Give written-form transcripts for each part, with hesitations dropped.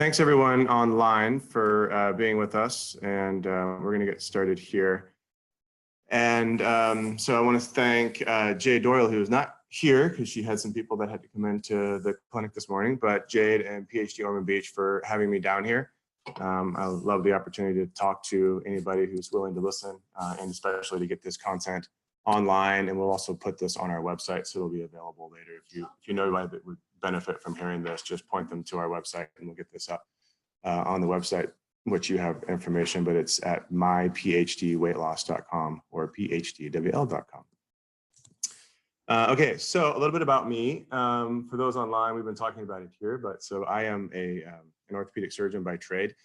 Thanks everyone online for being with us, and we're going to get started here. And so I want to thank Jade Doyle, who is not here because she had some people that had to come into the clinic this morning, but Jade and PhD Ormond Beach for having me down here. I love the opportunity to talk to anybody who's willing to listen, and especially to get this content online. And we'll also put this on our website, so it'll be available later. If you know anybody that would benefit from hearing this, just point them to our website and we'll get this up on the website, which you have information, but it's at myphdweightloss.com or phdwl.com. Okay, so a little bit about me. For those online, we've been talking about it here, but so I am an orthopedic surgeon by trade.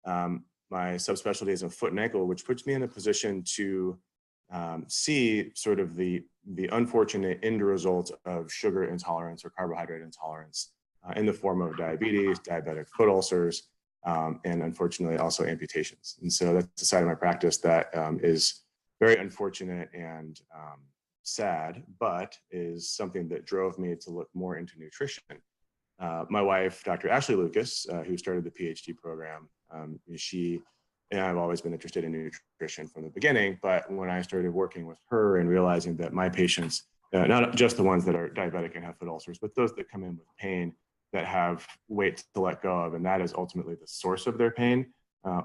My subspecialty is in foot and ankle, which puts me in a position to see sort of the unfortunate end result of sugar intolerance or carbohydrate intolerance in the form of diabetes, diabetic foot ulcers, and unfortunately also amputations. And so that's the side of my practice that is very unfortunate and sad, but is something that drove me to look more into nutrition. My wife, Dr. Ashley Lucas, who started the PhD program, she and I've always been interested in nutrition from the beginning, but when I started working with her and realizing that my patients, not just the ones that are diabetic and have foot ulcers, but those that come in with pain that have weight to let go of, and that is ultimately the source of their pain,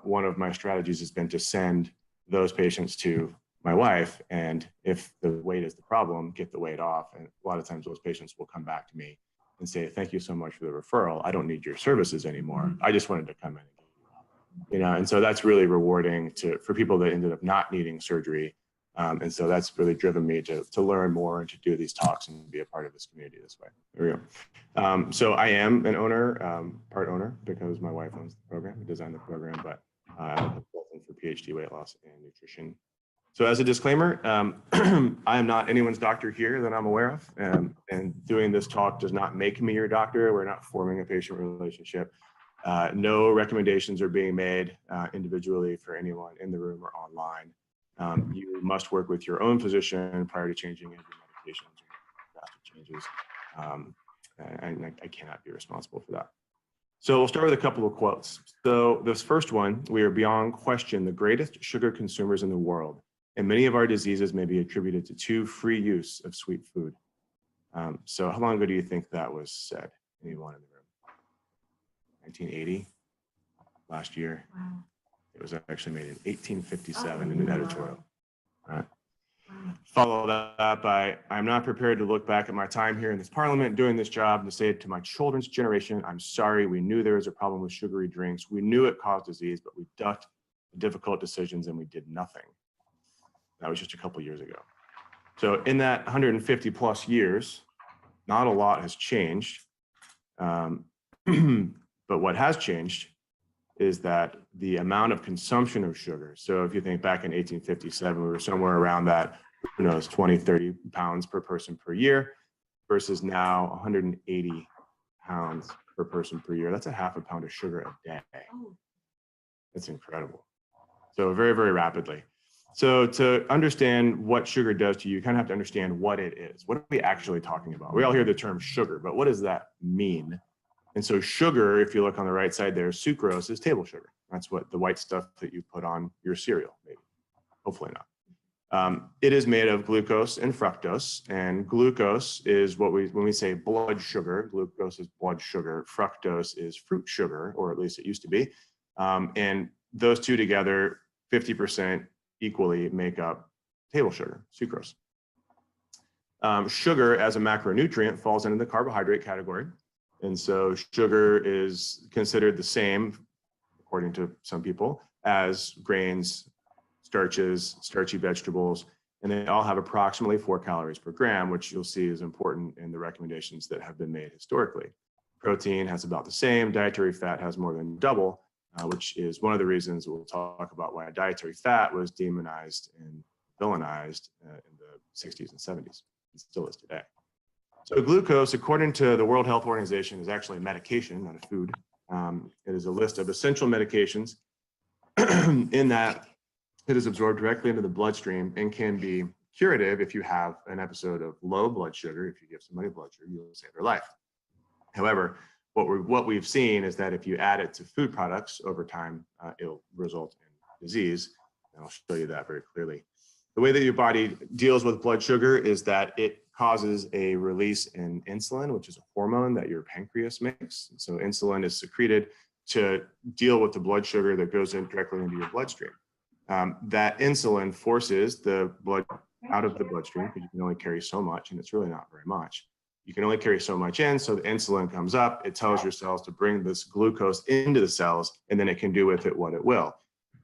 one of my strategies has been to send those patients to my wife, and if the weight is the problem, get the weight off. And a lot of times those patients will come back to me and say, thank you so much for the referral. I don't need your services anymore. I just wanted to come in. And so that's really rewarding for people that ended up not needing surgery. And so that's really driven me to learn more and to do these talks and be a part of this community this way. There we go. So I am an owner, part owner, because my wife owns the program, we designed the program, but I'm a consultant for PhD weight loss and nutrition. So as a disclaimer, I am not anyone's doctor here that I'm aware of, and doing this talk does not make me your doctor. We're not forming a patient relationship. No recommendations are being made individually for anyone in the room or online. You must work with your own physician prior to changing any of your medications or drastic changes. And I cannot be responsible for that. So we'll start with a couple of quotes. So this first one, we are beyond question the greatest sugar consumers in the world, and many of our diseases may be attributed to free use of sweet food. So how long ago do you think that was said? Anyone in the room? 1980, last year. Wow. It was actually made in 1857 in an editorial. All right. Wow. Follow that up by, I'm not prepared to look back at my time here in this parliament doing this job to say to my children's generation, I'm sorry, we knew there was a problem with sugary drinks. We knew it caused disease, but we ducked difficult decisions and we did nothing. That was just a couple years ago. So in that 150 plus years, not a lot has changed. But what has changed is that the amount of consumption of sugar. So if you think back in 1857, we were somewhere around that, 20, 30 pounds per person per year versus now 180 pounds per person per year. That's a half a pound of sugar a day. That's incredible. So very, very rapidly. So to understand what sugar does to you, you kind of have to understand what it is. What are we actually talking about? We all hear the term sugar, but what does that mean? And so sugar, if you look on the right side there, sucrose is table sugar. That's what the white stuff that you put on your cereal, maybe. Hopefully not. It is made of glucose and fructose, and glucose is when we say blood sugar, glucose is blood sugar, fructose is fruit sugar, or at least it used to be. And those two together, 50% equally make up table sugar, sucrose. Sugar as a macronutrient falls into the carbohydrate category. And so sugar is considered the same, according to some people, as grains, starches, starchy vegetables, and they all have approximately 4 calories per gram, which you'll see is important in the recommendations that have been made historically. Protein has about the same, dietary fat has more than double, which is one of the reasons we'll talk about why dietary fat was demonized and villainized in the 60s and 70s, and still is today. So glucose, according to the World Health Organization, is actually a medication, not a food. It is a list of essential medications in that it is absorbed directly into the bloodstream and can be curative if you have an episode of low blood sugar. If you give somebody blood sugar, you'll save their life. However, what we've seen is that if you add it to food products over time, it'll result in disease. And I'll show you that very clearly. The way that your body deals with blood sugar is that it causes a release in insulin, which is a hormone that your pancreas makes. And so insulin is secreted to deal with the blood sugar that goes in directly into your bloodstream. That insulin forces the blood out of the bloodstream because you can only carry so much, and it's really not very much. You can only carry so much in, so the insulin comes up, it tells your cells to bring this glucose into the cells, and then it can do with it what it will.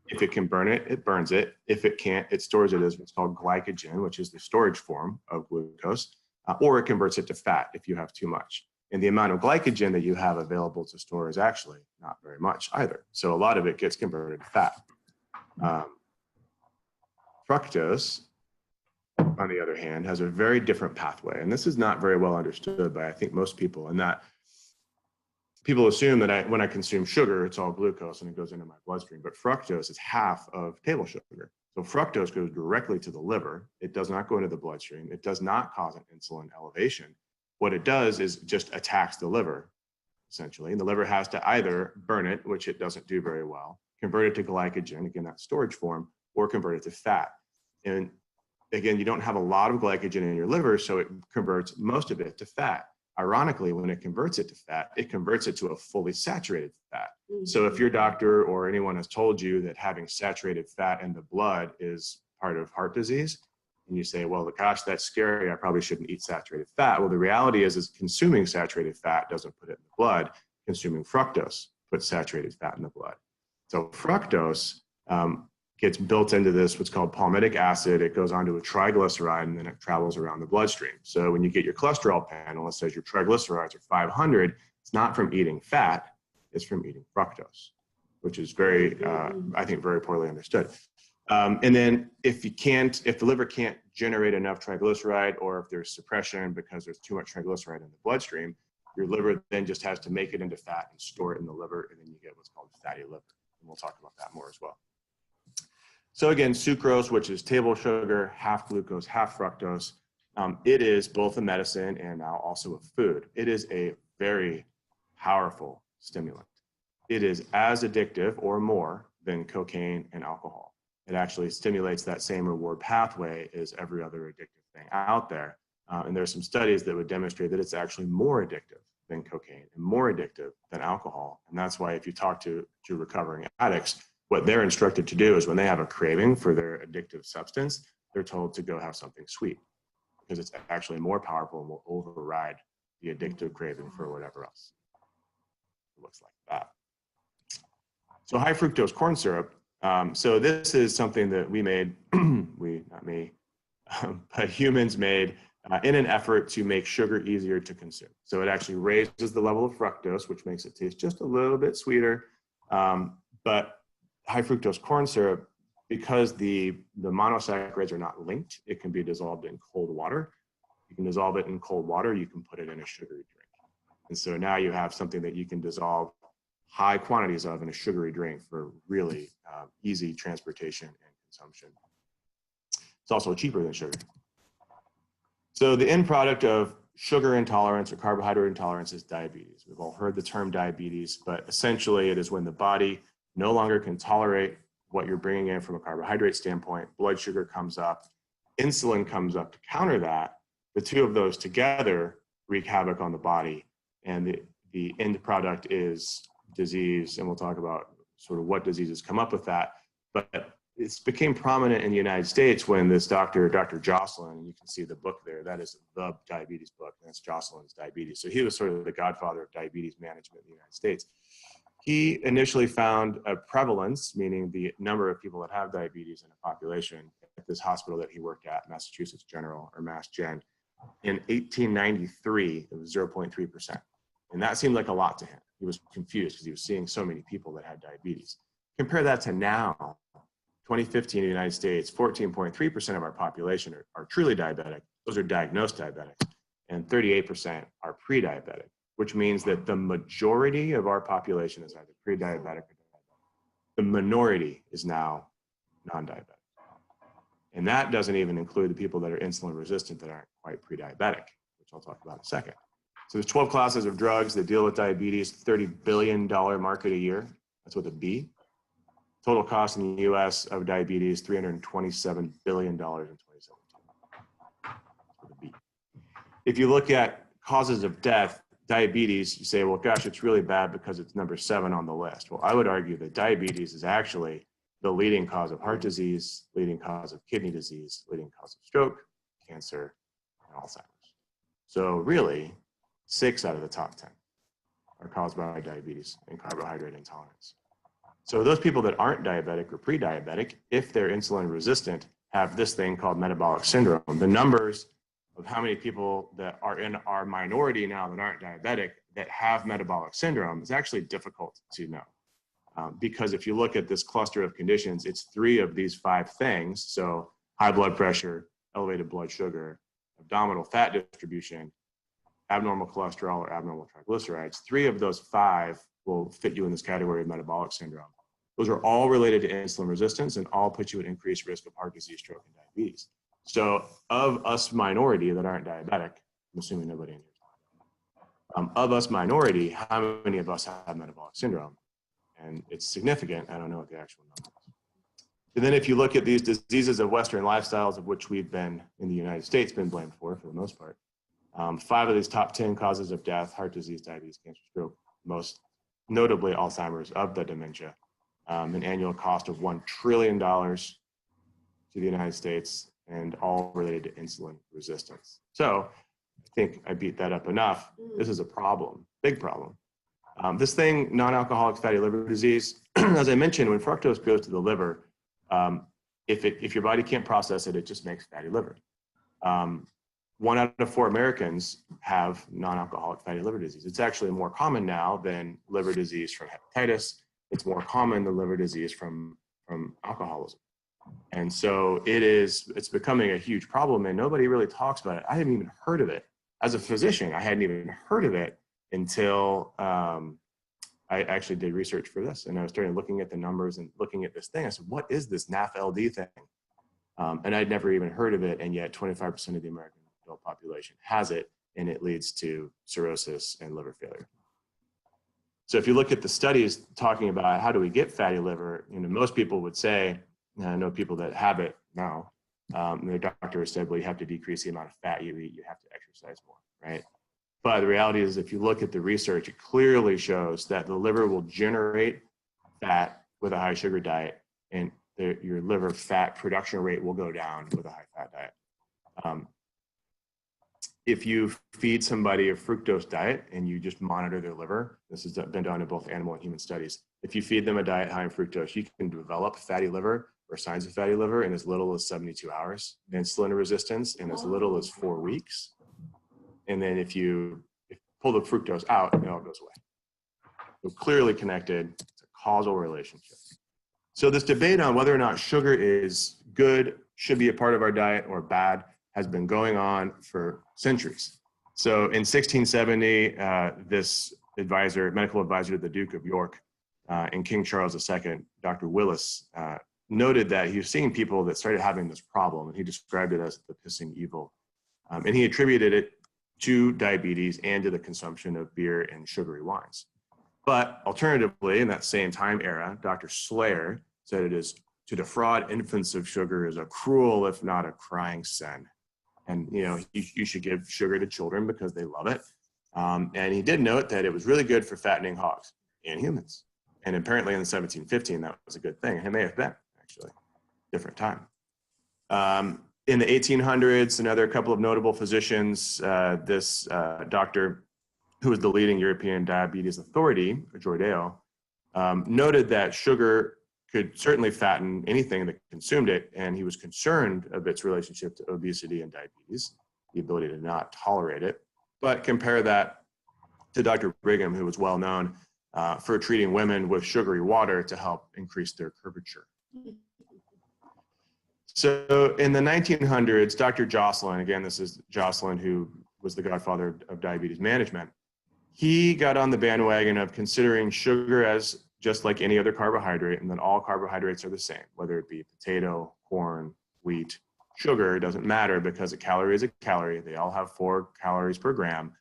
If it can burn it, it burns it. If it can't, it stores it as what's called glycogen, which is the storage form of glucose, or it converts it to fat if you have too much. And the amount of glycogen that you have available to store is actually not very much either. So a lot of it gets converted to fat. Fructose, on the other hand, has a very different pathway. And this is not very well understood by, I think, most people, in that people assume that when I consume sugar, it's all glucose and it goes into my bloodstream. But fructose is half of table sugar. So fructose goes directly to the liver. It does not go into the bloodstream. It does not cause an insulin elevation. What it does is just attacks the liver, essentially. And the liver has to either burn it, which it doesn't do very well, convert it to glycogen, again, that storage form, or convert it to fat. And again, you don't have a lot of glycogen in your liver, so it converts most of it to fat. Ironically, when it converts it to fat, it converts it to a fully saturated fat. So if your doctor or anyone has told you that having saturated fat in the blood is part of heart disease, and you say, well, gosh, that's scary, I probably shouldn't eat saturated fat. Well, the reality is consuming saturated fat doesn't put it in the blood. Consuming fructose puts saturated fat in the blood. So fructose gets built into this, what's called palmitic acid. It goes onto a triglyceride, and then it travels around the bloodstream. So when you get your cholesterol panel, it says your triglycerides are 500. It's not from eating fat, it's from eating fructose, which is very, I think, very poorly understood. And then if the liver can't generate enough triglyceride, or if there's suppression because there's too much triglyceride in the bloodstream, your liver then just has to make it into fat and store it in the liver, and then you get what's called fatty liver. And we'll talk about that more as well. So again, sucrose, which is table sugar, half glucose, half fructose, it is both a medicine and now also a food. It is a very powerful stimulant. It is as addictive or more than cocaine and alcohol. It actually stimulates that same reward pathway as every other addictive thing out there. And there's some studies that would demonstrate that it's actually more addictive than cocaine and more addictive than alcohol. And that's why if you talk to recovering addicts, what they're instructed to do is when they have a craving for their addictive substance, they're told to go have something sweet, because it's actually more powerful and will override the addictive craving for whatever else. It looks like that. So high fructose corn syrup. So this is something that we made, not me, but humans made in an effort to make sugar easier to consume. So it actually raises the level of fructose, which makes it taste just a little bit sweeter. But high fructose corn syrup, because the monosaccharides are not linked, it can be dissolved in cold water. You can dissolve it in cold water, you can put it in a sugary drink. And so now you have something that you can dissolve high quantities of in a sugary drink for really easy transportation and consumption. It's also cheaper than sugar. So the end product of sugar intolerance or carbohydrate intolerance is diabetes. We've all heard the term diabetes, but essentially it is when the body no longer can tolerate what you're bringing in from a carbohydrate standpoint. Blood sugar comes up, insulin comes up to counter that. The two of those together wreak havoc on the body, and the end product is disease. And we'll talk about sort of what diseases come up with that. But it became prominent in the United States when this Dr. Jocelyn, and you can see the book there, that is the diabetes book, and that's Jocelyn's Diabetes. So he was sort of the godfather of diabetes management in the United States. He initially found a prevalence, meaning the number of people that have diabetes in a population, at this hospital that he worked at, Massachusetts General, or Mass Gen. In 1893, it was 0.3%. And that seemed like a lot to him. He was confused because he was seeing so many people that had diabetes. Compare that to now, 2015 in the United States, 14.3% of our population are truly diabetic. Those are diagnosed diabetics. And 38% are pre-diabetic, which means that the majority of our population is either pre-diabetic or diabetic. The minority is now non-diabetic. And that doesn't even include the people that are insulin resistant that aren't quite pre-diabetic, which I'll talk about in a second. So there's 12 classes of drugs that deal with diabetes, $30 billion market a year. That's with a B. Total cost in the US of diabetes, $327 billion in 2017. With a B. If you look at causes of death, diabetes, you say, well, gosh, it's really bad because it's number 7 on the list. Well, I would argue that diabetes is actually the leading cause of heart disease, leading cause of kidney disease, leading cause of stroke, cancer, and Alzheimer's. So really, 6 out of the top 10 are caused by diabetes and carbohydrate intolerance. So those people that aren't diabetic or pre-diabetic, if they're insulin resistant, have this thing called metabolic syndrome. The numbers of how many people that are in our minority now that aren't diabetic that have metabolic syndrome is actually difficult to know. Because if you look at this cluster of conditions, it's 3 of these 5 things. So high blood pressure, elevated blood sugar, abdominal fat distribution, abnormal cholesterol or abnormal triglycerides. 3 of those 5 will fit you in this category of metabolic syndrome. Those are all related to insulin resistance and all put you at increased risk of heart disease, stroke, and diabetes. So of us minority that aren't diabetic, I'm assuming nobody in here, of us minority, how many of us have metabolic syndrome? And it's significant. I don't know what the actual number is. And then if you look at these diseases of Western lifestyles, of which we've been in the United States been blamed for the most part, 5 of these top 10 causes of death: heart disease, diabetes, cancer, stroke, most notably Alzheimer's, of the dementia, an annual cost of $1 trillion to the United States, and all related to insulin resistance. So I think I beat that up enough. This is a problem, big problem. This thing, non-alcoholic fatty liver disease, as I mentioned, when fructose goes to the liver, if your body can't process it, it just makes fatty liver. 1 out of 4 Americans have non-alcoholic fatty liver disease. It's actually more common now than liver disease from hepatitis. It's more common than liver disease from alcoholism. And so it's becoming a huge problem, and nobody really talks about it. I hadn't even heard of it. As a physician, I hadn't even heard of it until I actually did research for this, and I was starting looking at the numbers and looking at this thing. I said, what is this NAFLD thing? And I'd never even heard of it, and yet 25% of the American adult population has it, and it leads to cirrhosis and liver failure. So if you look at the studies talking about how do we get fatty liver, most people would say, and I know people that have it now, their doctor has said, well, you have to decrease the amount of fat you eat, you have to exercise more, right? But the reality is, if you look at the research, it clearly shows that the liver will generate fat with a high sugar diet, and your liver fat production rate will go down with a high fat diet. If you feed somebody a fructose diet and you just monitor their liver, this has been done in both animal and human studies. If you feed them a diet high in fructose, you can develop fatty liver or signs of fatty liver in as little as 72 hours, insulin resistance in as little as 4 weeks. And then if you pull the fructose out, it all goes away. So clearly connected, it's a causal relationship. So this debate on whether or not sugar is good, should be a part of our diet, or bad, has been going on for centuries. So in 1670, this medical advisor to the Duke of York and King Charles II, Dr. Willis, noted that he was seeing people that started having this problem, and he described it as the pissing evil. And he attributed it to diabetes and to the consumption of beer and sugary wines. But alternatively, in that same time era, Dr. Slayer said it is to defraud infants of sugar is a cruel, if not a crying sin. And you should give sugar to children because they love it. And he did note that it was really good for fattening hogs and humans. And apparently in 1715, that was a good thing. It may have been, actually, different time. In the 1800s, another couple of notable physicians, this doctor who was the leading European diabetes authority, Jordao, noted that sugar could certainly fatten anything that consumed it, and he was concerned of its relationship to obesity and diabetes, the ability to not tolerate it. But compare that to Dr. Brigham, who was well known for treating women with sugary water to help increase their curvature. So in the 1900s, Dr. Jocelyn, again, this is Jocelyn, who was the godfather of diabetes management, he got on the bandwagon of considering sugar as just like any other carbohydrate, and then all carbohydrates are the same, whether it be potato, corn, wheat, sugar, it doesn't matter because a calorie is a calorie. They all have 4 calories per gram.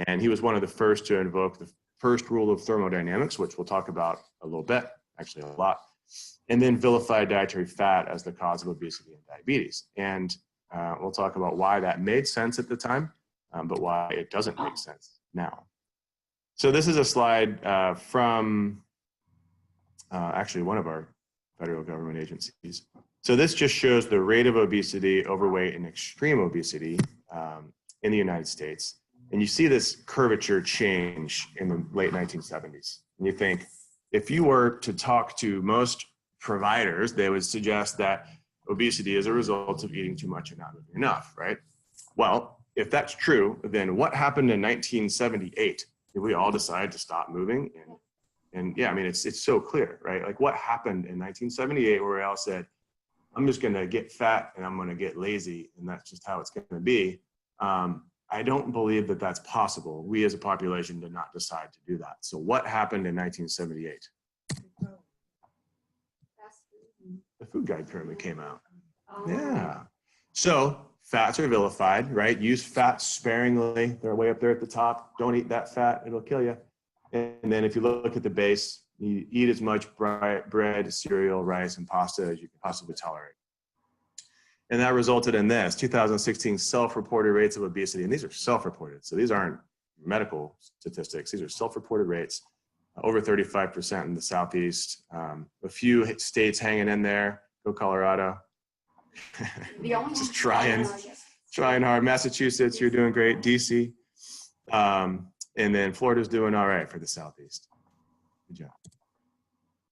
And he was one of the first to invoke the first rule of thermodynamics, which we'll talk about a little bit, actually a lot, and then vilified dietary fat as the cause of obesity and diabetes. And we'll talk about why that made sense at the time, but why it doesn't make sense now. So this is a slide from actually one of our federal government agencies. So this just shows the rate of obesity, overweight, and extreme obesity in the United States. And you see this curvature change in the late 1970s. And you think, if you were to talk to most providers, they would suggest that obesity is a result of eating too much and not moving enough, right? Well, if that's true, then what happened in 1978? Did we all decide to stop moving? And yeah, I mean, it's so clear, right? Like, what happened in 1978 where we all said, I'm just gonna get fat and I'm gonna get lazy, and that's just how it's gonna be. I don't believe that that's possible. We as a population did not decide to do that. So what happened in 1978? The food guide pyramid came out. Yeah. So fats are vilified, right? Use fat sparingly. They're way up there at the top. Don't eat that fat, it'll kill you. And then if you look at the base, you eat as much bread, cereal, rice, and pasta as you can possibly tolerate. And that resulted in this 2016 self-reported rates of obesity. And these are self-reported. So these aren't medical statistics. These are self-reported rates, over 35% in the Southeast. A few states hanging in there. Go Colorado. Just trying hard. Massachusetts, you're doing great. DC. And then Florida's doing all right for the Southeast. Good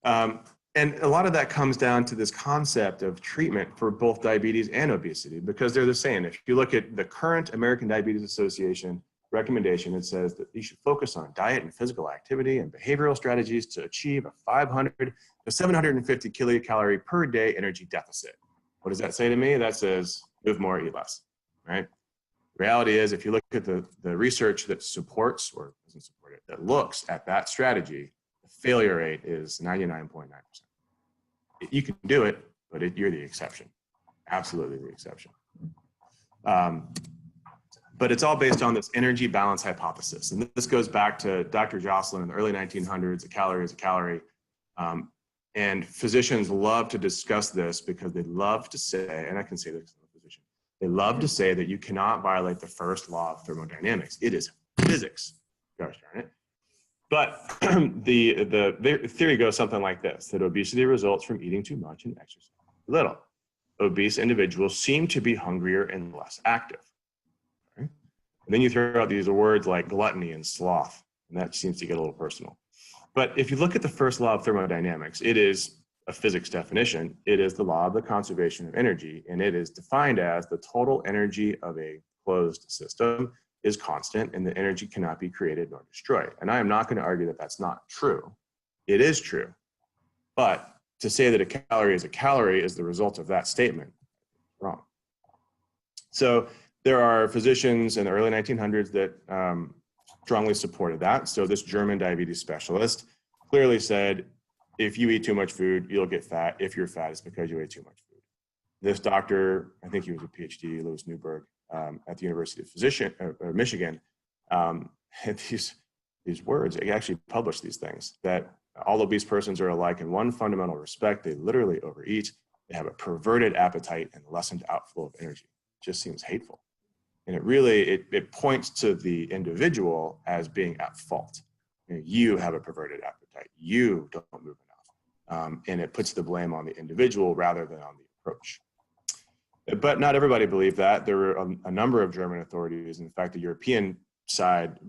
job. And a lot of that comes down to this concept of treatment for both diabetes and obesity, because they're the same. If you look at the current American Diabetes Association recommendation, it says that you should focus on diet and physical activity and behavioral strategies to achieve a 500 to 750 kilocalorie per day energy deficit. What does that say to me? That says move more, eat less, right? The reality is, if you look at the research that supports or doesn't support it, that looks at that strategy, the failure rate is 99.9%. You can do it, but you're the exception. Absolutely the exception. But it's all based on this energy balance hypothesis. And this goes back to Dr. Jocelyn in the early 1900s, a calorie is a calorie. And physicians love to discuss this because they love to say, and I can say this as a physician, they love to say that you cannot violate the first law of thermodynamics. It is physics, gosh darn it. But the theory goes something like this, that obesity results from eating too much and exercising too little. Obese individuals seem to be hungrier and less active. Okay? And then you throw out these words like gluttony and sloth, and that seems to get a little personal. But if you look at the first law of thermodynamics, it is a physics definition. It is the law of the conservation of energy, and it is defined as the total energy of a closed system is constant, and the energy cannot be created nor destroyed. And I am not going to argue that that's not true. It is true. But to say that a calorie is the result of that statement, wrong. So there are physicians in the early 1900s that strongly supported that. So this German diabetes specialist clearly said, if you eat too much food, you'll get fat. If you're fat, it's because you ate too much food. This doctor, I think he was a PhD, Louis Newberg, at the University of Michigan, had these words. He actually published these things, that all obese persons are alike in one fundamental respect. They literally overeat. They have a perverted appetite and lessened outflow of energy. It just seems hateful. And it really, it points to the individual as being at fault. You have a perverted appetite. You don't move enough. And it puts the blame on the individual rather than on the approach. But not everybody believed that. There were a number of German authorities. In fact, the European side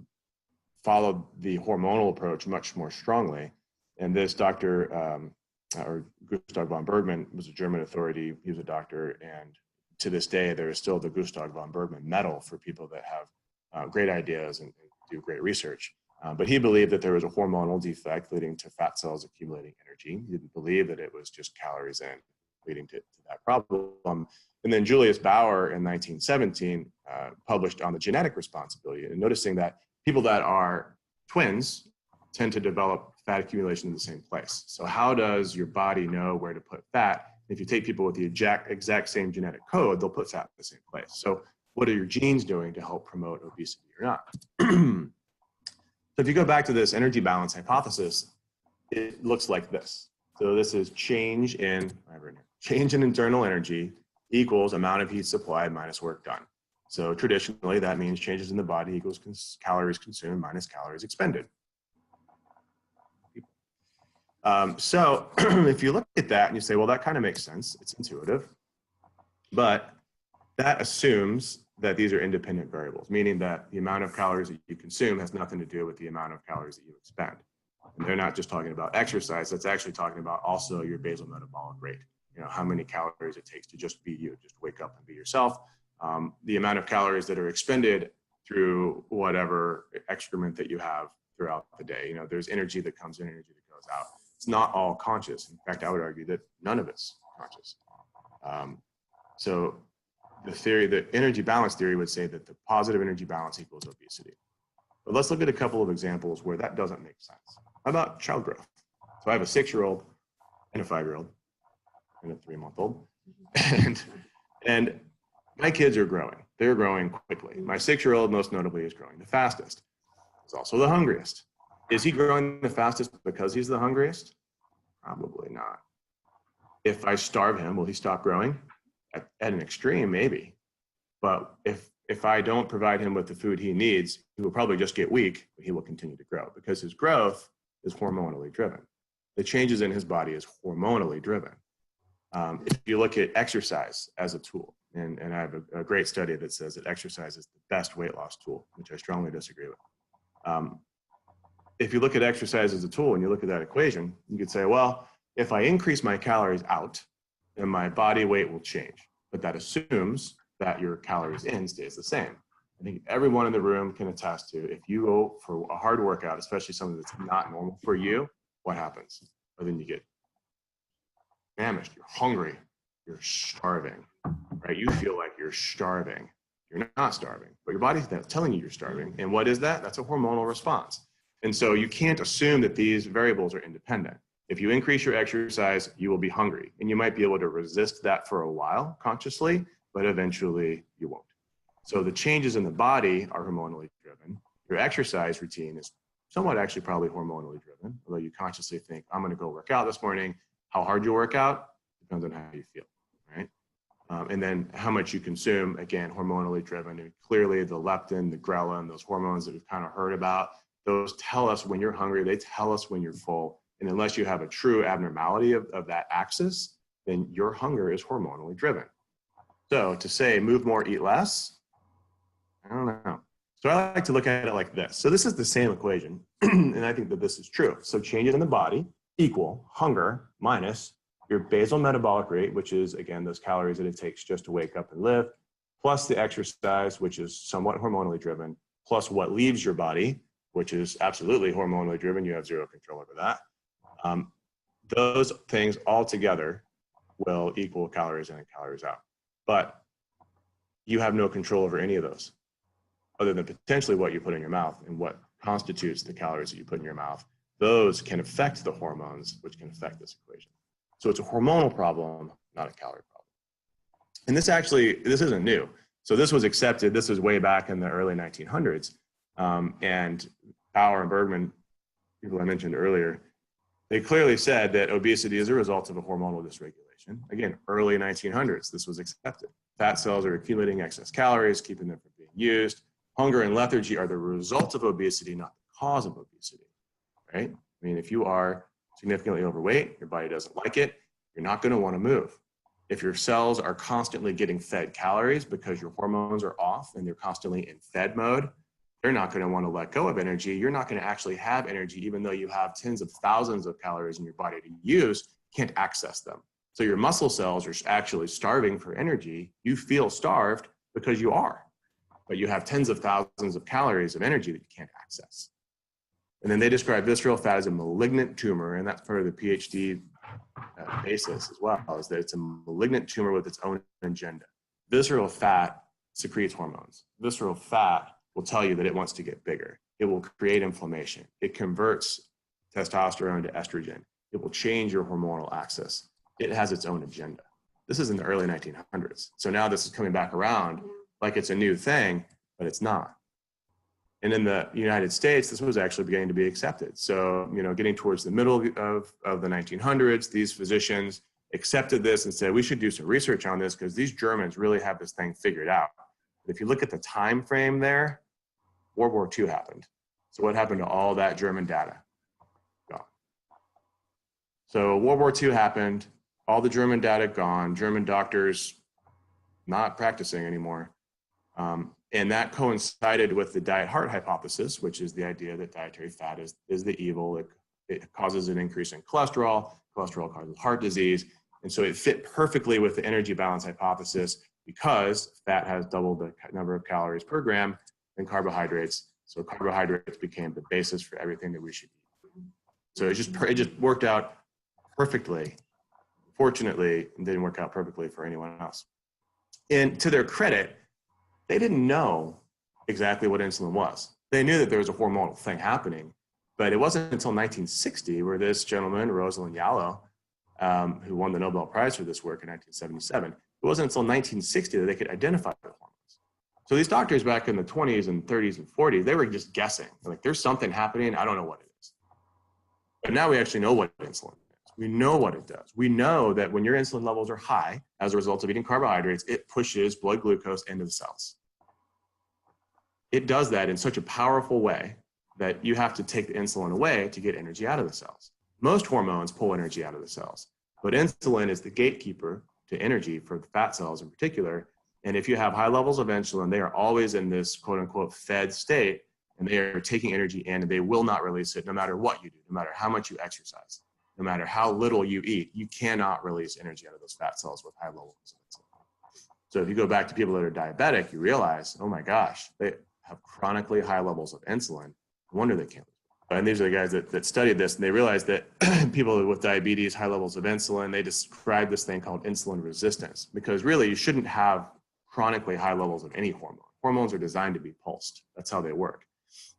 followed the hormonal approach much more strongly. And this doctor, or Gustav von Bergmann, was a German authority. He was a doctor. And to this day, there is still the Gustav von Bergmann medal for people that have great ideas and do great research. But he believed that there was a hormonal defect leading to fat cells accumulating energy. He didn't believe that it was just calories in leading to that problem. And then Julius Bauer in 1917 published on the genetic responsibility, and noticing that people that are twins tend to develop fat accumulation in the same place. So how does your body know where to put fat? If you take people with the exact same genetic code, they'll put fat in the same place. So what are your genes doing to help promote obesity or not? So if you go back to this energy balance hypothesis, it looks like this. So this is change in internal energy equals amount of heat supplied minus work done. So traditionally, that means changes in the body equals calories consumed minus calories expended. So if you look at that and you say, well, that kind of makes sense, it's intuitive, but that assumes that these are independent variables, meaning that the amount of calories that you consume has nothing to do with the amount of calories that you expend. And they're not just talking about exercise, that's actually talking about also your basal metabolic rate, you know, how many calories it takes to just be you, just wake up and be yourself. The amount of calories that are expended through whatever excrement that you have throughout the day. You know, there's energy that comes in, energy that goes out. It's not all conscious. In fact, I would argue that none of it's conscious. So the theory, the energy balance theory would say that the positive energy balance equals obesity. But let's look at a couple of examples where that doesn't make sense. How about child growth? So I have a 6-year-old and a 5-year-old and a 3-month-old. And my kids are growing. They're growing quickly. My 6-year-old, most notably, is growing the fastest. He's also the hungriest. Is he growing the fastest because he's the hungriest? Probably not. If I starve him, will he stop growing? At an extreme, maybe. But if I don't provide him with the food he needs, he will probably just get weak, but he will continue to grow because his growth is hormonally driven. The changes in his body is hormonally driven. If you look at exercise as a tool, and I have a great study that says that exercise is the best weight loss tool, which I strongly disagree with. If you look at exercise as a tool and you look at that equation, you could say, well, if I increase my calories out, then my body weight will change. But that assumes that your calories in stays the same. I think everyone in the room can attest to, if you go for a hard workout, especially something that's not normal for you, what happens? Well, then you get famished, you're hungry, you're starving, right? You feel like you're starving. You're not starving, but your body's telling you you're starving. And what is that? That's a hormonal response. And so you can't assume that these variables are independent. If you increase your exercise, you will be hungry. And you might be able to resist that for a while consciously, but eventually you won't. So the changes in the body are hormonally driven. Your exercise routine is somewhat actually probably hormonally driven, although you consciously think, I'm gonna go work out this morning. How hard you work out depends on how you feel, right? And then how much you consume, again, hormonally driven. And clearly the leptin, the ghrelin, those hormones that we've kind of heard about, those tell us when you're hungry, they tell us when you're full. And unless you have a true abnormality of that axis, then your hunger is hormonally driven. So to say move more, eat less, I don't know. So I like to look at it like this. So this is the same equation, and I think that this is true. So changes in the body equal hunger minus your basal metabolic rate, which is, again, those calories that it takes just to wake up and live, plus the exercise, which is somewhat hormonally driven, plus what leaves your body, which is absolutely hormonally driven. You have zero control over that. Those things all together will equal calories in and calories out. But you have no control over any of those, other than potentially what you put in your mouth and what constitutes the calories that you put in your mouth. Those can affect the hormones, which can affect this equation. So it's a hormonal problem, not a calorie problem. And this isn't new. So this was accepted. This was way back in the early 1900s. And Bauer and Bergman, people I mentioned earlier, they clearly said that obesity is a result of a hormonal dysregulation. Again, early 1900s, this was accepted. Fat cells are accumulating excess calories, keeping them from being used. Hunger and lethargy are the result of obesity, not the cause of obesity, right? I mean, if you are significantly overweight, your body doesn't like it, you're not going to want to move. If your cells are constantly getting fed calories because your hormones are off and they're constantly in fed mode, they're not going to want to let go of energy. You're not going to actually have energy, even though you have tens of thousands of calories in your body to use, you can't access them. So your muscle cells are actually starving for energy. You feel starved because you are, but you have tens of thousands of calories of energy that you can't access. And then they describe visceral fat as a malignant tumor, and that's part of the PhD basis as well, is that it's a malignant tumor with its own agenda. Visceral fat secretes hormones. Visceral fat will tell you that it wants to get bigger. It will create inflammation. It converts testosterone to estrogen. It will change your hormonal axis. It has its own agenda. This is in the early 1900s. So now this is coming back around like it's a new thing, but it's not. And in the United States, this was actually beginning to be accepted. So, getting towards the middle of the 1900s, these physicians accepted this and said, we should do some research on this because these Germans really have this thing figured out. But if you look at the time frame there, World War II happened. So what happened to all that German data? Gone. So World War II happened, all the German data gone, German doctors not practicing anymore. And that coincided with the diet heart hypothesis, which is the idea that dietary fat is the evil. It causes an increase in cholesterol. Cholesterol causes heart disease. And so it fit perfectly with the energy balance hypothesis because fat has double the number of calories per gram than carbohydrates. So carbohydrates became the basis for everything that we should eat. So it just worked out perfectly. Fortunately, it didn't work out perfectly for anyone else. And to their credit, they didn't know exactly what insulin was. They knew that there was a hormonal thing happening, but it wasn't until 1960 where this gentleman, Rosalind Yalow, who won the Nobel Prize for this work in 1977, it wasn't until 1960 that they could identify the hormones. So these doctors back in the 20s and 30s and 40s, they were just guessing. Like, there's something happening, I don't know what it is. But now we actually know what insulin is. We know what it does. We know that when your insulin levels are high as a result of eating carbohydrates, it pushes blood glucose into the cells. It does that in such a powerful way that you have to take the insulin away to get energy out of the cells. Most hormones pull energy out of the cells, but insulin is the gatekeeper to energy for the fat cells in particular. And if you have high levels of insulin, they are always in this quote unquote fed state, and they are taking energy in, and they will not release it no matter what you do, no matter how much you exercise, no matter how little you eat. You cannot release energy out of those fat cells with high levels of insulin. So if you go back to people that are diabetic, you realize, oh my gosh, they have chronically high levels of insulin. No wonder they can't. And these are the guys that studied this, and they realized that people with diabetes, high levels of insulin, they describe this thing called insulin resistance, because really you shouldn't have chronically high levels of any hormone. Hormones are designed to be pulsed. That's how they work.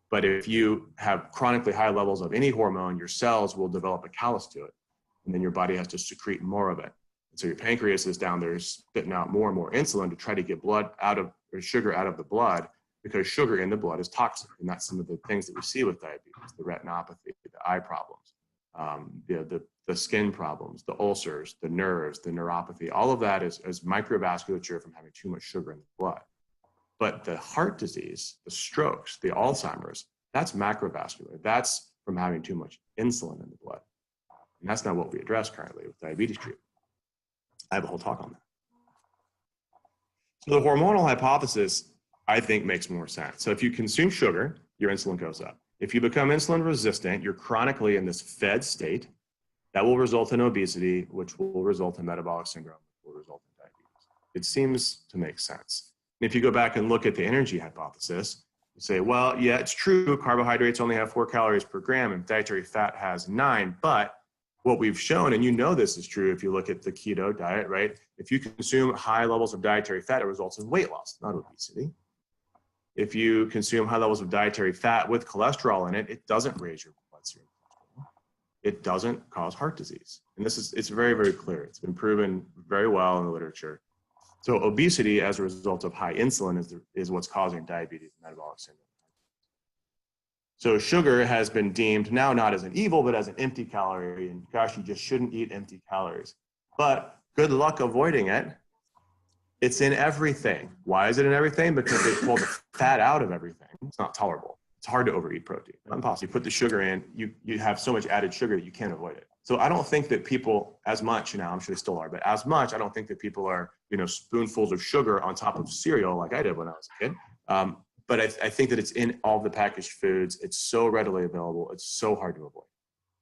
But if you have chronically high levels of any hormone, your cells will develop a callus to it, and then your body has to secrete more of it. And so your pancreas is down there spitting out more and more insulin to try to get sugar out of the blood, because sugar in the blood is toxic. And that's some of the things that we see with diabetes: the retinopathy, the eye problems, the skin problems, the ulcers, the nerves, the neuropathy. All of that is microvasculature from having too much sugar in the blood. But the heart disease, the strokes, the Alzheimer's, that's macrovascular. That's from having too much insulin in the blood. And that's not what we address currently with diabetes treatment. I have a whole talk on that. So the hormonal hypothesis, I think, makes more sense. So if you consume sugar, your insulin goes up. If you become insulin resistant, you're chronically in this fed state. That will result in obesity, which will result in metabolic syndrome, which will result in diabetes. It seems to make sense. And if you go back and look at the energy hypothesis, you say, well, yeah, it's true, carbohydrates only have 4 calories per gram and dietary fat has 9, but what we've shown, and you know this is true if you look at the keto diet, right? If you consume high levels of dietary fat, it results in weight loss, not obesity. If you consume high levels of dietary fat with cholesterol in it, it doesn't raise your blood serum cholesterol. It doesn't cause heart disease. And it's very, very clear. It's been proven very well in the literature. So obesity as a result of high insulin is what's causing diabetes and metabolic syndrome. So sugar has been deemed now not as an evil, but as an empty calorie. And gosh, you just shouldn't eat empty calories. But good luck avoiding it. It's in everything. Why is it in everything? Because they pull the fat out of everything. It's not tolerable. It's hard to overeat protein. Not impossible. You put the sugar in, you have so much added sugar that you can't avoid it. So I don't think that people as much, I'm sure they still are, but as much, I don't think that people are, spoonfuls of sugar on top of cereal like I did when I was a kid. But I think that it's in all the packaged foods. It's so readily available. It's so hard to avoid.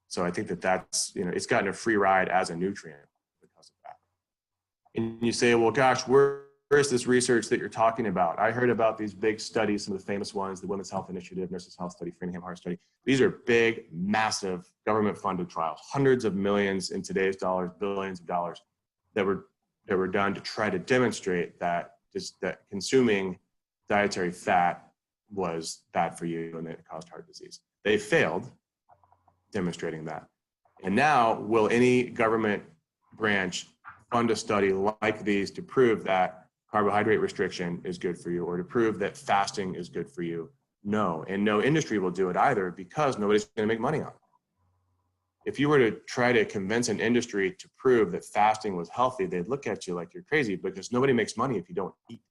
So I think that that's, it's gotten a free ride as a nutrient because of that. And you say, well, gosh, where is this research that you're talking about? I heard about these big studies, some of the famous ones, the Women's Health Initiative, Nurses Health Study, Framingham Heart Study. These are big, massive government-funded trials, hundreds of millions in today's dollars, billions of dollars that were done to try to demonstrate that consuming dietary fat was bad for you and that it caused heart disease. They failed demonstrating that. And now, will any government branch fund a study like these to prove that carbohydrate restriction is good for you, or to prove that fasting is good for you. No, and no industry will do it either, because nobody's going to make money on it. If you were to try to convince an industry to prove that fasting was healthy, they'd look at you like you're crazy, because nobody makes money if you don't eat,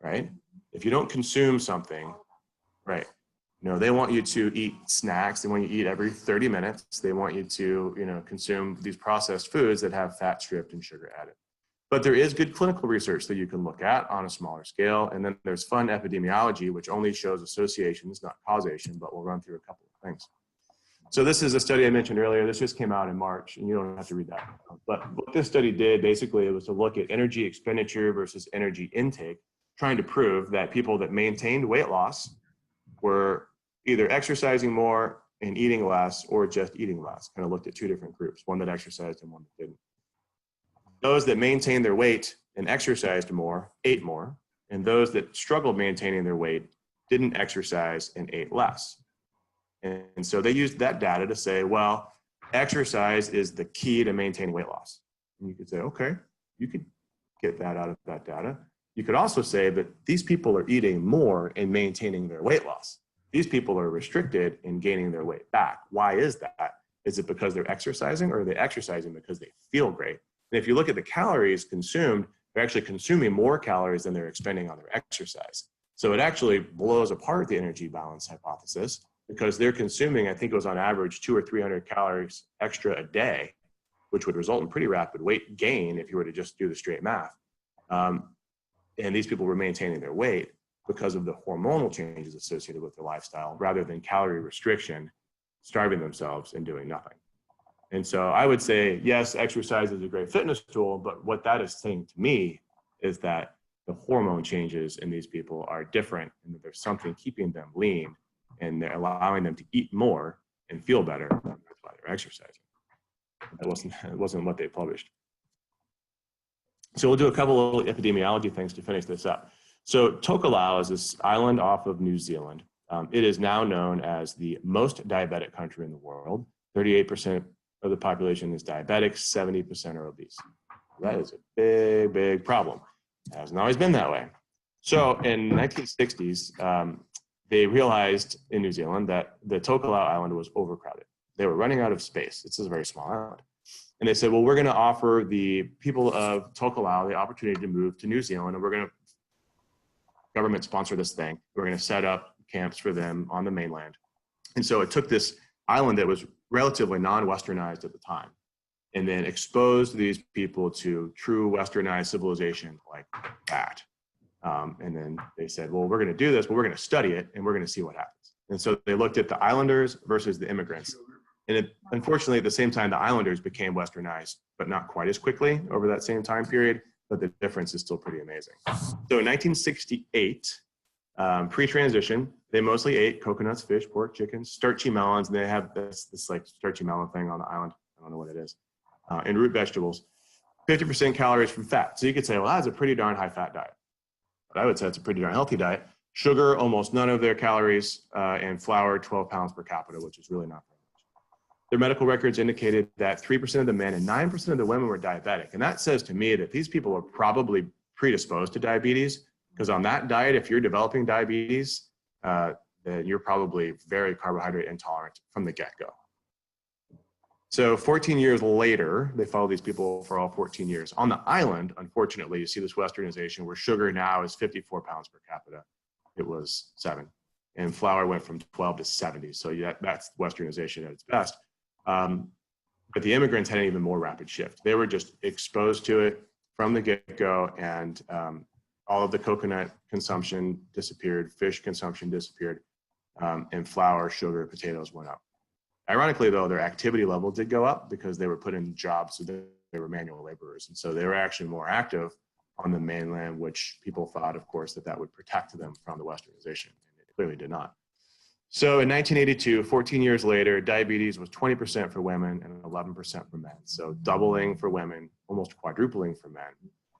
right? If you don't consume something, right? You know, they want you to eat snacks. They want you to eat every 30 minutes. They want you to, you know, consume these processed foods that have fat stripped and sugar added. But there is good clinical research that you can look at on a smaller scale. And then there's fun epidemiology, which only shows associations, not causation, but we'll run through a couple of things. So this is a study I mentioned earlier. This just came out in March, and you don't have to read that. But what this study did, basically, it was to look at energy expenditure versus energy intake, trying to prove that people that maintained weight loss were either exercising more and eating less, or just eating less. Kind of looked at two different groups, one that exercised and one that didn't. Those that maintained their weight and exercised more, ate more, and those that struggled maintaining their weight didn't exercise and ate less. And so they used that data to say, well, exercise is the key to maintaining weight loss. And you could say, okay, you could get that out of that data. You could also say that these people are eating more and maintaining their weight loss. These people are restricted in gaining their weight back. Why is that? Is it because they're exercising, or are they exercising because they feel great? And if you look at the calories consumed, they're actually consuming more calories than they're expending on their exercise. So it actually blows apart the energy balance hypothesis, because they're consuming, I think it was on average 200 or 300 calories extra a day, which would result in pretty rapid weight gain if you were to just do the straight math. And these people were maintaining their weight because of the hormonal changes associated with their lifestyle, rather than calorie restriction, starving themselves and doing nothing. And so I would say, yes, exercise is a great fitness tool, but what that is saying to me is that the hormone changes in these people are different, and that there's something keeping them lean, and they're allowing them to eat more and feel better. That's why they're exercising. That wasn't what they published. So we'll do a couple of epidemiology things to finish this up. So TOKELAU is this island off of New Zealand. It is now known as the most diabetic country in the world. 38% of the population is diabetic, 70% are obese. That is a big, big problem. It hasn't always been that way. So in the 1960s, they realized in New Zealand that the Tokelau Island was overcrowded. They were running out of space. This is a very small island. And they said, well, we're going to offer the people of Tokelau the opportunity to move to New Zealand, and we're going to government sponsor this thing. We're going to set up camps for them on the mainland. And so it took this island that was relatively non-Westernized at the time, and then exposed these people to true Westernized civilization like that. And then they said, well, we're going to do this, but we're going to study it, and we're going to see what happens. And so they looked at the islanders versus the immigrants. And unfortunately, at the same time, the islanders became Westernized, but not quite as quickly over that same time period. But the difference is still pretty amazing. So in 1968, pre-transition, they mostly ate coconuts, fish, pork, chicken, starchy melons, and they have this like starchy melon thing on the island. I don't know what it is. And root vegetables. 50% calories from fat. So you could say, well, that's a pretty darn high fat diet. But I would say it's a pretty darn healthy diet. Sugar, almost none of their calories, and flour, 12 pounds per capita, which is really not very much. Their medical records indicated that 3% of the men and 9% of the women were diabetic. And that says to me that these people are probably predisposed to diabetes, because on that diet, if you're developing diabetes, then you're probably very carbohydrate intolerant from the get-go. So 14 years later, they followed these people for all 14 years. On the island, unfortunately, you see this Westernization where sugar now is 54 pounds per capita. It was 7. And flour went from 12 to 70. So yeah, that's Westernization at its best. But the immigrants had an even more rapid shift. They were just exposed to it from the get-go, and all of the coconut consumption disappeared, fish consumption disappeared, and flour, sugar, potatoes went up. Ironically, though, their activity level did go up because they were put in jobs, so they were manual laborers. And so they were actually more active on the mainland, which people thought, of course, that would protect them from the Westernization. And it clearly did not. So in 1982, 14 years later, diabetes was 20% for women and 11% for men. So doubling for women, almost quadrupling for men.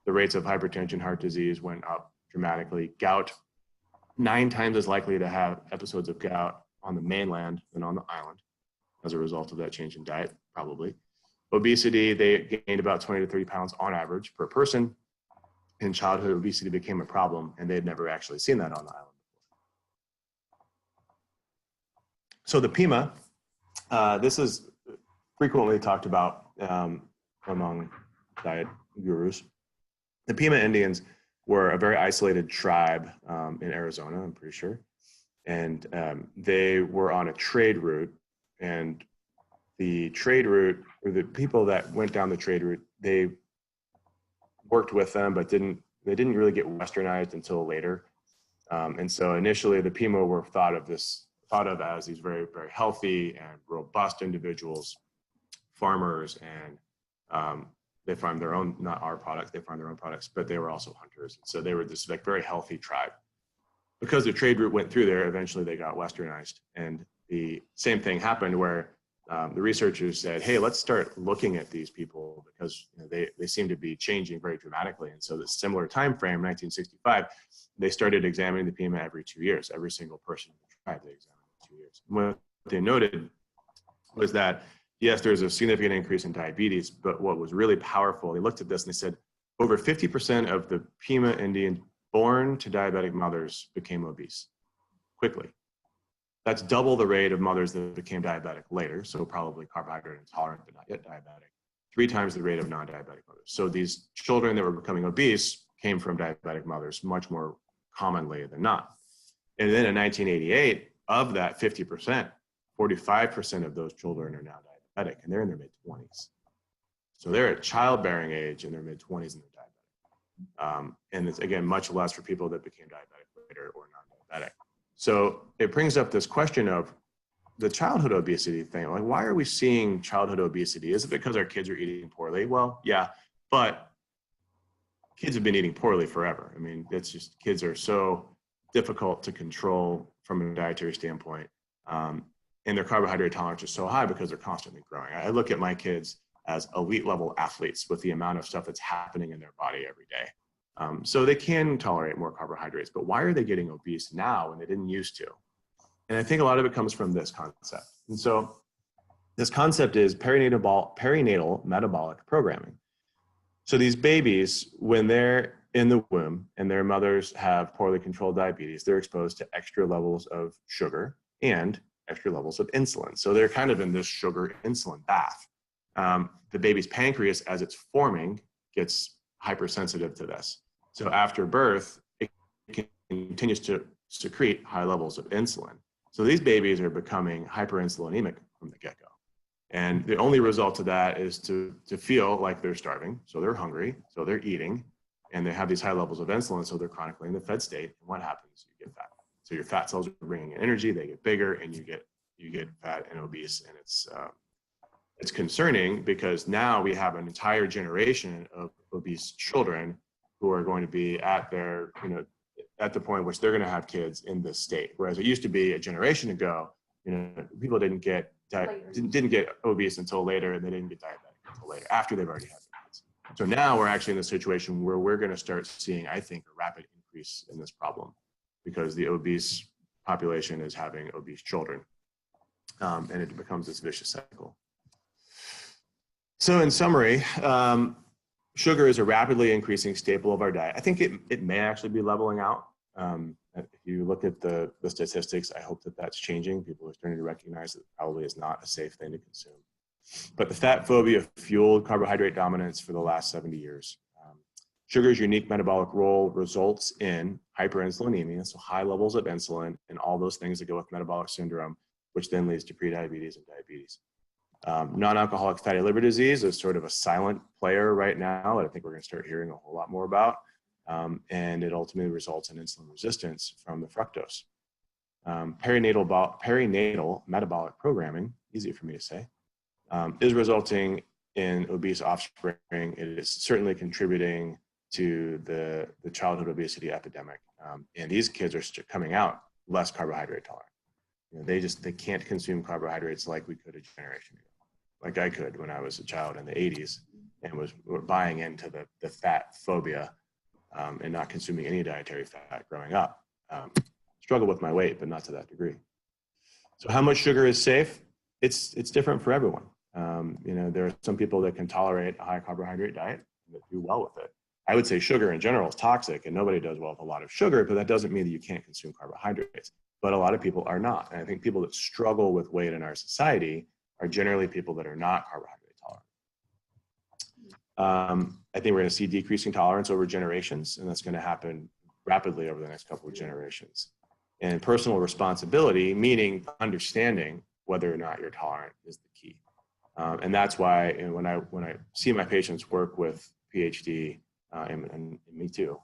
The rates of hypertension, heart disease went up dramatically. Gout, 9 times as likely to have episodes of gout on the mainland than on the island as a result of that change in diet, probably. Obesity, they gained about 20 to 30 pounds on average per person. and childhood obesity became a problem, and they'd never actually seen that on the island before. So the PIMA, this is frequently talked about among diet gurus. The PIMA Indians were a very isolated tribe in Arizona, I'm pretty sure. And they were on a trade route, and the trade route, or the people that went down the trade route, they worked with them, but they didn't really get westernized until later. And so initially the PIMA were thought of as these very, very healthy and robust individuals, farmers, and they farmed their own, not our products, they farmed their own products, but they were also hunters. So they were this like very healthy tribe. Because the trade route went through there, eventually they got westernized. And the same thing happened where the researchers said, hey, let's start looking at these people because they seem to be changing very dramatically. And so this similar time frame, 1965, they started examining the PIMA every 2 years. Every single person in the tribe they examined in 2 years. And what they noted was that, yes, there's a significant increase in diabetes, but what was really powerful, they looked at this and they said, over 50% of the PIMA Indians born to diabetic mothers became obese quickly. That's double the rate of mothers that became diabetic later, so probably carbohydrate intolerant, but not yet diabetic. 3 times the rate of non-diabetic mothers. So these children that were becoming obese came from diabetic mothers much more commonly than not. And then in 1988, of that 50%, 45% of those children are now diabetic, and they're in their mid-20s. So they're at childbearing age in their mid-20s and they're diabetic. And it's, again, much less for people that became diabetic later or non-diabetic. So it brings up this question of the childhood obesity thing. Like, why are we seeing childhood obesity? Is it because our kids are eating poorly? Well, yeah, but kids have been eating poorly forever. I mean, it's just, kids are so difficult to control from a dietary standpoint. And their carbohydrate tolerance is so high because they're constantly growing. I look at my kids as elite level athletes with the amount of stuff that's happening in their body every day. So they can tolerate more carbohydrates, but why are they getting obese now when they didn't used to? And I think a lot of it comes from this concept. And so this concept is perinatal metabolic programming. So these babies, when they're in the womb and their mothers have poorly controlled diabetes, they're exposed to extra levels of sugar and extra levels of insulin. So they're kind of in this sugar insulin bath. The baby's pancreas, as it's forming, gets hypersensitive to this. So after birth, it continues to secrete high levels of insulin. So these babies are becoming hyperinsulinemic from the get-go. And the only result of that is to feel like they're starving. So they're hungry, so they're eating, and they have these high levels of insulin, so they're chronically in the fed state. And what happens? You get fat. So your fat cells are bringing in energy, they get bigger, and you get fat and obese. And it's concerning because now we have an entire generation of obese children who are going to be at their, at the point which they're going to have kids in this state. Whereas it used to be a generation ago, people didn't get obese until later, and they didn't get diabetic until later, after they've already had their kids. So now we're actually in a situation where we're going to start seeing, I think, a rapid increase in this problem because the obese population is having obese children, and it becomes this vicious cycle. So in summary, sugar is a rapidly increasing staple of our diet. I think it may actually be leveling out. If you look at the statistics, I hope that that's changing. People are starting to recognize that it probably is not a safe thing to consume. But the fat phobia fueled carbohydrate dominance for the last 70 years. Sugar's unique metabolic role results in hyperinsulinemia, so high levels of insulin, and all those things that go with metabolic syndrome, which then leads to prediabetes and diabetes. Non-alcoholic fatty liver disease is sort of a silent player right now that I think we're going to start hearing a whole lot more about. And it ultimately results in insulin resistance from the fructose. Perinatal metabolic programming, easy for me to say, is resulting in obese offspring. It is certainly contributing to the childhood obesity epidemic. And these kids are coming out less carbohydrate tolerant. They can't consume carbohydrates like we could a generation ago, like I could when I was a child in the 80s and was buying into the fat phobia and not consuming any dietary fat growing up. Struggle with my weight, but not to that degree. So how much sugar is safe? It's different for everyone. There are some people that can tolerate a high carbohydrate diet that do well with it. I would say sugar in general is toxic, and nobody does well with a lot of sugar, but that doesn't mean that you can't consume carbohydrates. But a lot of people are not. And I think people that struggle with weight in our society are generally people that are not carbohydrate tolerant. I think we're going to see decreasing tolerance over generations, and that's going to happen rapidly over the next couple of generations. And personal responsibility, meaning understanding whether or not you're tolerant, is the key. And that's why, you know, when I see my patients work with PhD, and me too,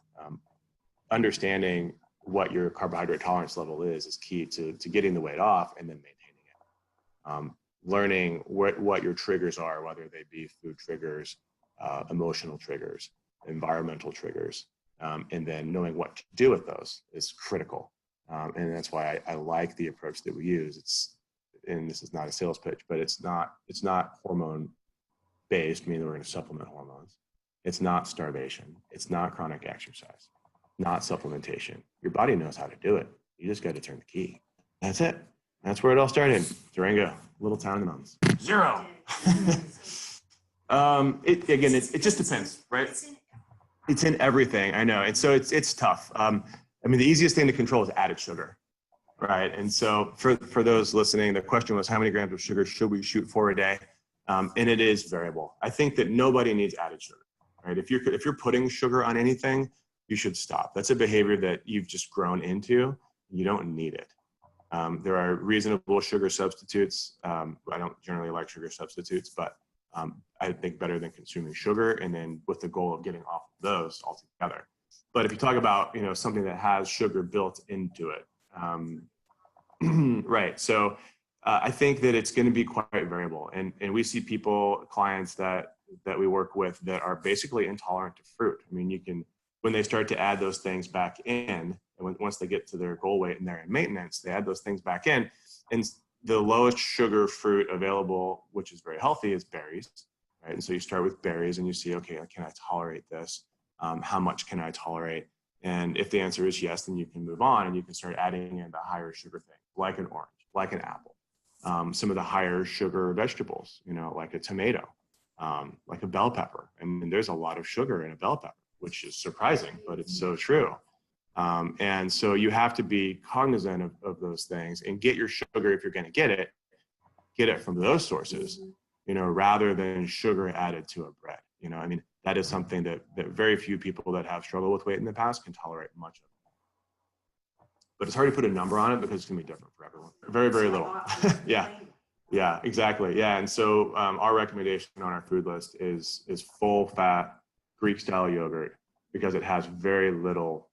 understanding what your carbohydrate tolerance level is key to getting the weight off and then maintaining it. Learning what your triggers are, whether they be food triggers, emotional triggers, environmental triggers, and then knowing what to do with those is critical. And that's why I like the approach that we use. And this is not a sales pitch, but it's not hormone based, meaning we're going to supplement hormones. It's not starvation. It's not chronic exercise, not supplementation. Your body knows how to do it. You just got to turn the key. That's it. That's where it all started. Durango, little town in the mountains. 0. It just depends, right? It's in everything. I know. And so it's tough. I mean, the easiest thing to control is added sugar, right? And so for those listening, the question was, how many grams of sugar should we shoot for a day? And it is variable. I think that nobody needs added sugar, right? If you're putting sugar on anything, you should stop. That's a behavior that you've just grown into. You don't need it. There are reasonable sugar substitutes. I don't generally like sugar substitutes, but I think better than consuming sugar, and then with the goal of getting off of those altogether. But if you talk about, you know, something that has sugar built into it, right? So I think that it's going to be quite variable, and we see clients that we work with that are basically intolerant to fruit. I mean, when they start to add those things back in, and once they get to their goal weight and they're in maintenance, they add those things back in, and the lowest sugar fruit available, which is very healthy, is berries, right? And so you start with berries and you see, okay, can I tolerate this? How much can I tolerate? And if the answer is yes, then you can move on and you can start adding in the higher sugar things, like an orange, like an apple, some of the higher sugar vegetables, you know, like a tomato, like a bell pepper. I mean, there's a lot of sugar in a bell pepper, which is surprising, but it's so true. And so you have to be cognizant of those things and get your sugar, if you're going to get it from those sources, you know, rather than sugar added to a bread. You know, I mean, that is something that very few people that have struggled with weight in the past can tolerate much of. But it's hard to put a number on it because it's going to be different for everyone. Very, very little. Yeah, exactly. Yeah. And so our recommendation on our food list is full fat Greek style yogurt, because it has very little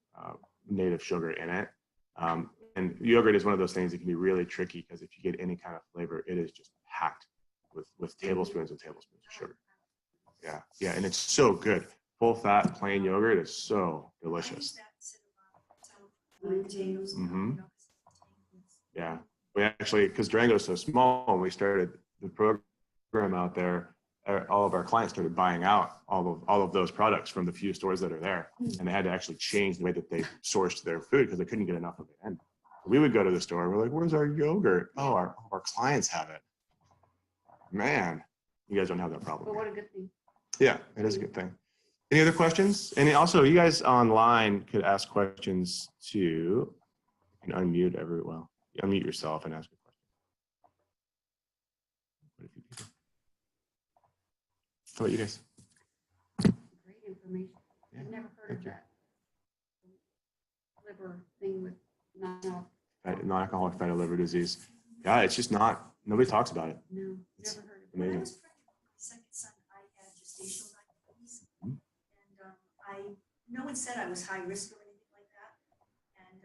native sugar in it. And yogurt is one of those things that can be really tricky, because if you get any kind of flavor, it is just packed with tablespoons and tablespoons of sugar. Yeah, and it's so good. Full fat plain yogurt is so delicious. Yeah, we actually, because Durango is so small, when we started the program out there, all of our clients started buying out all of those products from the few stores that are there, and they had to actually change the way that they sourced their food because they couldn't get enough of it. And we would go to the store and we're like, "Where's our yogurt?" Oh, our clients have it. Man, you guys don't have that problem. But what a good thing. Yeah, it is a good thing. Any other questions? And also, you guys online could ask questions too. You can unmute unmute yourself and ask a question. How about you guys? Great information. Yeah, I've never heard of that liver thing with non-alcoholic fatty liver disease. Yeah, it's just nobody talks about it. No, never heard of it. Amazing. When I was pregnant with my second son, I had gestational diabetes, and no one said I was high risk or anything like that. And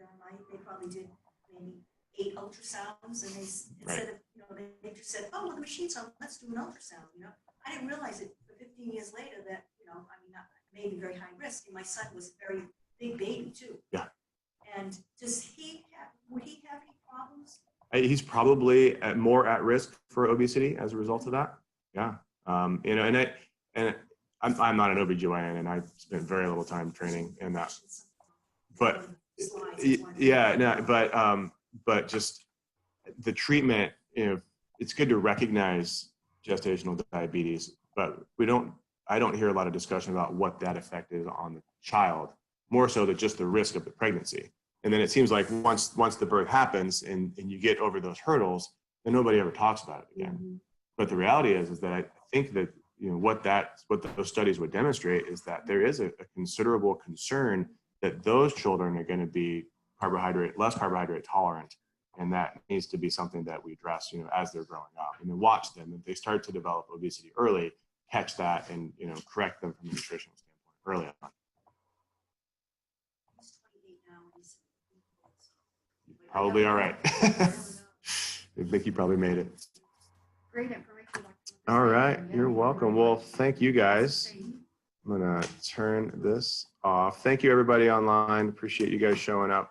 they probably did maybe 8 ultrasounds, and they instead of, you know, they just said, "Oh, well, the machine's on, let's do an ultrasound." You know, I didn't realize it for 15 years later that, you know, I mean, maybe very high risk, and my son was a very big baby too. Yeah. And would he have any problems? He's probably more at risk for obesity as a result of that. Yeah. You know, and I'm not an OBGYN, and I spent very little time training in that. But yeah, no, but just the treatment, you know, it's good to recognize gestational diabetes, but I don't hear a lot of discussion about what that effect is on the child, more so than just the risk of the pregnancy. And then it seems like once the birth happens and you get over those hurdles, then nobody ever talks about it again. Mm-hmm. But the reality is that I think that, you know, what those studies would demonstrate is that there is a considerable concern that those children are going to be less carbohydrate tolerant. And that needs to be something that we address, you know, as they're growing up, and then watch them. If they start to develop obesity early, catch that and, you know, correct them from a nutritional standpoint early on. He's 28 now, and he's Probably all right. I think you probably made it. Great information, Dr. All right, Yeah, you're yeah, welcome. right. Well, thank you guys. I'm gonna turn this off. Thank you everybody online. Appreciate you guys showing up.